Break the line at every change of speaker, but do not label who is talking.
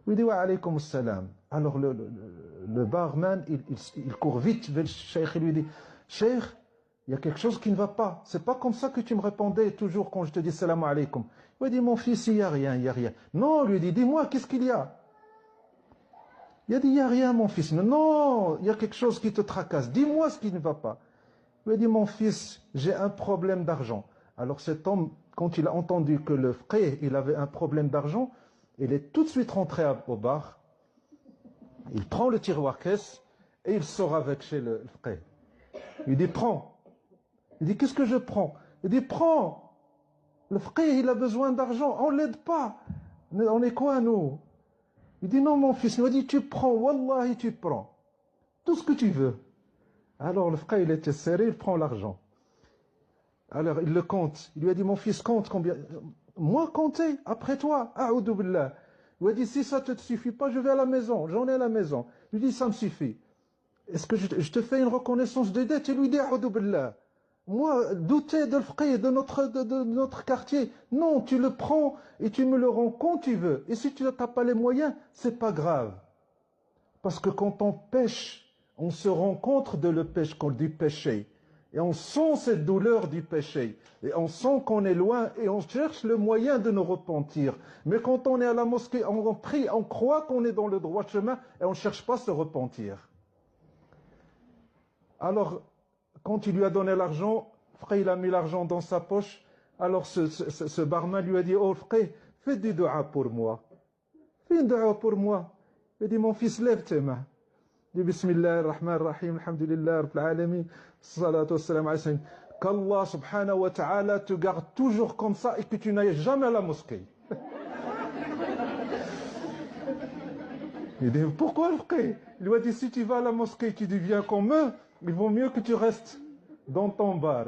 Il dit wa alaykoum salam. Alors le barman, il court vite vers le cheikh et lui dit, cheikh, il y a quelque chose qui ne va pas. C'est pas comme ça que tu me répondais toujours quand je te dis salam alaykoum. Il lui dit, mon fils, il n'y a rien, il n'y a rien. Non, lui dit, dis-moi, qu'est-ce qu'il y a? Il a dit, il n'y a rien, mon fils. Non, il y a quelque chose qui te tracasse. Dis-moi ce qui ne va pas. Il lui a dit, mon fils, j'ai un problème d'argent. Alors cet homme, quand il a entendu que le frère, il avait un problème d'argent, il est tout de suite rentré au bar. Il prend le tiroir caisse et il sort avec chez le frère. Il dit, prends. Il dit, qu'est-ce que je prends? Il dit, prends. Le frère, il a besoin d'argent. On l'aide pas. On est quoi, nous? Il dit, non, mon fils. Il m'a dit, tu prends. Wallahi, tu prends. Tout ce que tu veux. Alors, le frère, il était serré, il prend l'argent. Alors, il le compte. Il lui a dit, mon fils, compte combien. Moi, compter, après toi. A'oudou billah. Il lui a dit, si ça te suffit pas, je vais à la maison. J'en ai à la maison. Il lui dit, ça me suffit. Est-ce que je te fais une reconnaissance de dette? Il lui dit, a'oudou billah. Moi, douter de l'fqih, de notre quartier. Non, tu le prends et tu me le rends quand tu veux. Et si tu n'as pas les moyens, c'est pas grave. Parce que quand on pêche, on se rend compte du péché. Et on sent cette douleur du péché. Et on sent qu'on est loin et on cherche le moyen de nous repentir. Mais quand on est à la mosquée, on prie, on croit qu'on est dans le droit chemin et on ne cherche pas à se repentir. Alors, quand il lui a donné l'argent, frère, il a mis l'argent dans sa poche. Alors ce barman lui a dit, oh frère, fais du dua pour moi. Fais une dua pour moi. Il a dit, mon fils, lève tes mains. Il dit, Bismillah ar-Rahman ar-Rahim, alhamdulillah, rabbil alamin, salatu wassalam ala sayyidina. Qu'Allah subhanahu wa ta'ala te garde toujours comme ça et que tu n'ailles jamais à la mosquée. Il dit, pourquoi le frère? Il lui a dit, si tu vas à la mosquée, tu deviens comme eux, il vaut mieux que tu restes dans ton bar.